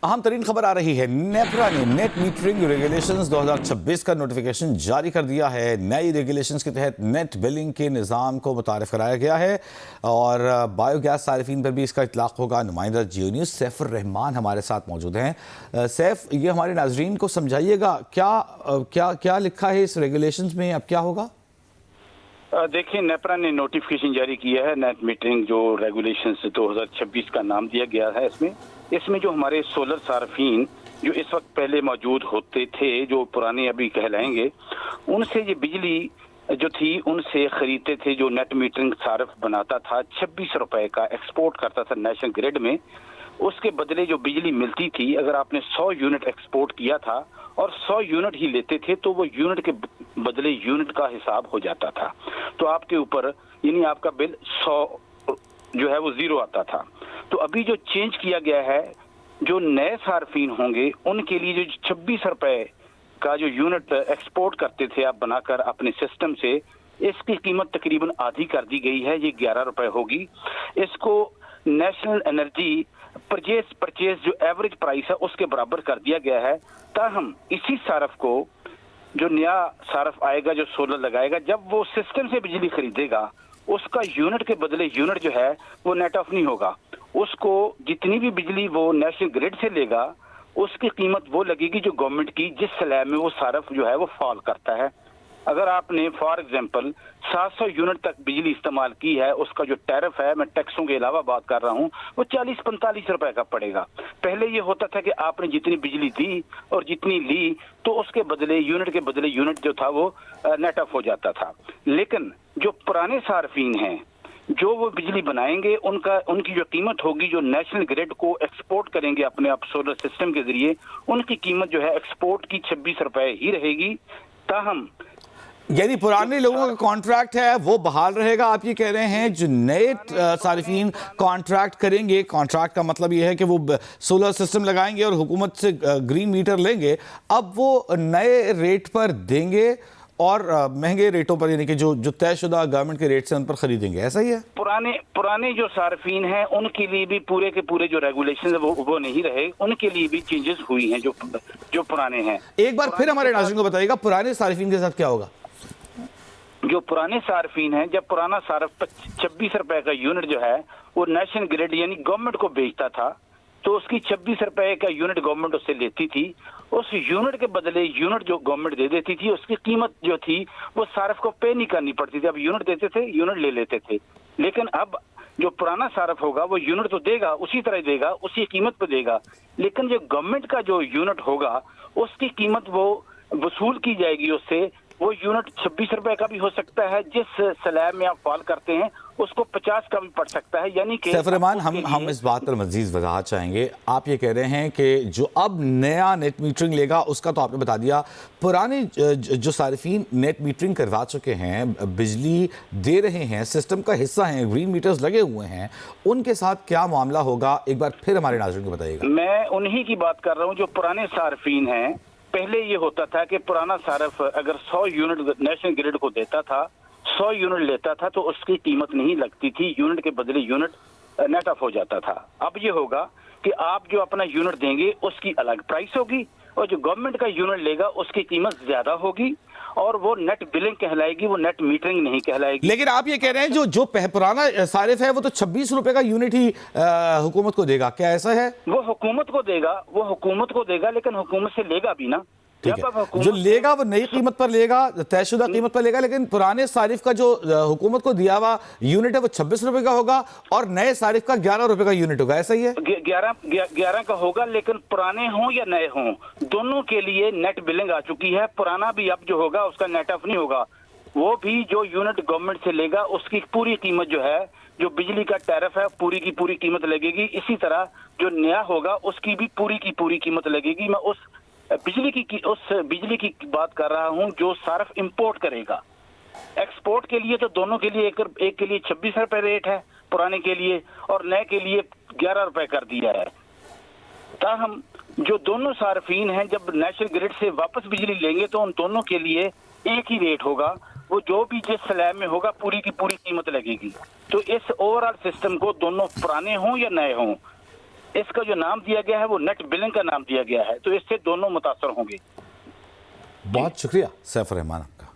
अहम तरीन खबर आ रही है। नेपरा ने नेट मीटरिंग रेगुलेशंस 2026 का नोटिफिकेशन जारी कर दिया है। नई रेगुलेशंस के तहत नेट बिलिंग के निज़ाम को मुतारिफ कराया गया है और बायोगैस सारिफिन पर भी इसका इतलाक होगा। नुमाइंदा जियो न्यूज़ सैफुर रहमान हमारे साथ मौजूद हैं। सैफ, ये हमारे नाजरीन को समझाइएगा, क्या लिखा है इस रेगुलेशंस में, अब क्या होगा? देखिए, नेपरा ने नोटिफिकेशन जारी किया है। नेट मीटरिंग जो रेगुलेशंस 2026 का नाम दिया गया है। इसमें जो हमारे सोलर सार्फिन जो इस वक्त पहले मौजूद होते थे, जो पुराने अभी कहलाएंगे, उनसे ये बिजली जो थी उनसे खरीदते थे। जो नेट मीटरिंग सार्फ बनाता था 26 रुपए का एक्सपोर्ट करता था नेशनल ग्रिड में, उसके बदले जो बिजली मिलती थी, अगर आपने 100 यूनिट एक्सपोर्ट किया था और 100 यूनिट ही लेते थे तो वो यूनिट के बदले यूनिट का हिसाब हो जाता था। तो आपके ऊपर यानी आपका बिल 100 जो है वो जीरो आता था। तो अभी जो चेंज किया गया है, जो नए सार्फिन होंगे उनके लिए जो 26 रुपए का जो यूनिट एक्सपोर्ट करते थे आप बनाकर अपने सिस्टम से, इसकी कीमत तकरीबन आधी कर दी गई है। ये 11 रुपए होगी। इसको नेशनल एनर्जी परचेज जो एवरेज प्राइस है उसके बराबर कर दिया गया है। ताहम इसी सार्फ को जो नया सार्फ आएगा, जो सोलर लगाएगा, जब वो सिस्टम से बिजली खरीदेगा, उसका यूनिट के बदले यूनिट जो है वो नेट ऑफ नहीं होगा। उसको जितनी भी बिजली वो नेशनल ग्रिड से लेगा उसकी कीमत वो लगेगी जो गवर्नमेंट की जिस स्लैब में वो सार्फ जो है वो फॉल करता है। अगर आपने फॉर एग्जांपल 700 यूनिट तक बिजली इस्तेमाल की है, उसका जो टैरिफ है, मैं टैक्सों के अलावा बात कर रहा हूँ, वो 40-45 रुपए का पड़ेगा। पहले ये होता था कि आपने जितनी बिजली दी और जितनी ली तो उसके बदले यूनिट जो था वो नेट ऑफ हो जाता था। लेकिन जो पुराने सार्फिन हैं जो वो बिजली बनाएंगे, उनकी जो कीमत होगी, जो नेशनल ग्रिड को एक्सपोर्ट करेंगे अपने आप सोलर सिस्टम के जरिए, उनकी कीमत जो है एक्सपोर्ट की 26 रुपए ही रहेगी। ताहम यानी पुराने लोगों का कॉन्ट्रैक्ट है वो बहाल रहेगा। आप ये कह रहे हैं जो नए सारिफिन कॉन्ट्रैक्ट करेंगे, कॉन्ट्रैक्ट का मतलब ये है कि वो सोलर सिस्टम लगाएंगे और हुकूमत से ग्रीन मीटर लेंगे, अब वो नए रेट पर देंगे और महंगे रेटों पर, यानी कि जो तयशुदा गवर्नमेंट के रेट से उन पर खरीदेंगे, ऐसा ही है? पुराने जो सार्फिन हैं उनके लिए भी पूरे के पूरे जो रेगुलेशन है वो नहीं रहे, उनके लिए भी चेंजेस हुई हैं जो पुराने हैं। एक बार फिर हमारे नाज़रीन को बताइएगा पुराने सार्फिन के साथ क्या होगा? जो पुराने सार्फिन हैं, जब पुराना सार्फ 26 रुपए का यूनिट जो है वो नेशनल ग्रिड यानी गवर्नमेंट को बेचता था, तो उसकी 26 रुपए का यूनिट गवर्नमेंट उससे लेती थी। उस यूनिट के बदले यूनिट जो गवर्नमेंट दे देती थी, उसकी कीमत जो थी वो सार्फ को पे नहीं करनी पड़ती थी। अब यूनिट देते थे, यूनिट ले लेते थे। लेकिन अब जो पुराना सार्फ होगा वो यूनिट तो देगा, उसी तरह देगा, उसी कीमत पे देगा, लेकिन जो गवर्नमेंट का जो यूनिट होगा उसकी कीमत वो वसूल की जाएगी उससे। वो यूनिट 26 रुपए का भी हो सकता है, जिस स्लैब में आप फॉल करते हैं उसको 50 का भी पड़ सकता है। यानी कि सैफुर रहमान, हम इस बात पर मजीद वजाहत चाहेंगे। आप ये कह रहे हैं कि जो अब नया नेट मीटरिंग लेगा उसका तो आपने बता दिया, पुराने जो सारिफिन नेट मीटरिंग करवा चुके हैं, बिजली दे रहे हैं, सिस्टम का हिस्सा हैं, ग्रीन मीटर्स लगे हुए हैं, उनके साथ क्या मामला होगा, एक बार फिर हमारे नाज़रीन को बताइएगा। मैं उन्हीं की बात कर रहा हूँ जो पुराने सार्फिन हैं। पहले ये होता था कि पुराना सार्फ अगर 100 यूनिट नेशनल ग्रिड को देता था, 100 यूनिट लेता था तो उसकी कीमत नहीं लगती थी, यूनिट के बदले यूनिट नेट ऑफ हो जाता था। अब ये होगा कि आप जो अपना यूनिट देंगे उसकी अलग प्राइस होगी और जो गवर्नमेंट का यूनिट लेगा उसकी कीमत ज्यादा होगी और वो नेट बिलिंग कहलाएगी, वो नेट मीटरिंग नहीं कहलाएगी। लेकिन आप ये कह रहे हैं जो पुराना सारिफ है वो तो 26 रुपए का यूनिट ही हुकूमत को देगा, क्या ऐसा है? वो हुकूमत को देगा, लेकिन हुकूमत से लेगा भी ना। जो लेगा वो नई कीमत पर लेगा, तयशुदा कीमत पर लेगा, लेकिन पुराने सारिफ का जो हुकूमत को दिया हुआ यूनिट है वो 26 रुपए का होगा और नए सारिफ का 11 रुपए का यूनिट होगा, ऐसा ही है? 11 का होगा, लेकिन पुराने हों या नए हों दोनों के लिए नेट बिलिंग आ चुकी है। पुराना भी अब जो होगा उसका नेट ऑफ नहीं होगा, वो भी जो यूनिट गवर्नमेंट से लेगा उसकी पूरी कीमत जो है, जो बिजली का टैरिफ है, पूरी की पूरी कीमत लगेगी। इसी तरह जो नया होगा उसकी भी पूरी की पूरी कीमत लगेगी। मैं उस बिजली की बात कर रहा हूं जो सार्फ इंपोर्ट करेगा। एक्सपोर्ट के लिए तो दोनों के लिए एक के लिए 26 रुपए रेट है पुराने के लिए और नए के लिए 11 रुपए कर दिया है। ताहम जो दोनों सार्फिन हैं जब नेशनल ग्रिड से वापस बिजली लेंगे तो उन दोनों के लिए एक ही रेट होगा, वो जो भी जिस स्लैब में होगा पूरी की पूरी कीमत लगेगी। तो इस ओवरऑल सिस्टम को दोनों पुराने हों या नए हों اس کا جو نام دیا گیا ہے وہ نیٹ بلنگ کا نام دیا گیا ہے، تو اس سے دونوں متاثر ہوں گے۔ بہت شکریہ سیف الرحمان آپ کا۔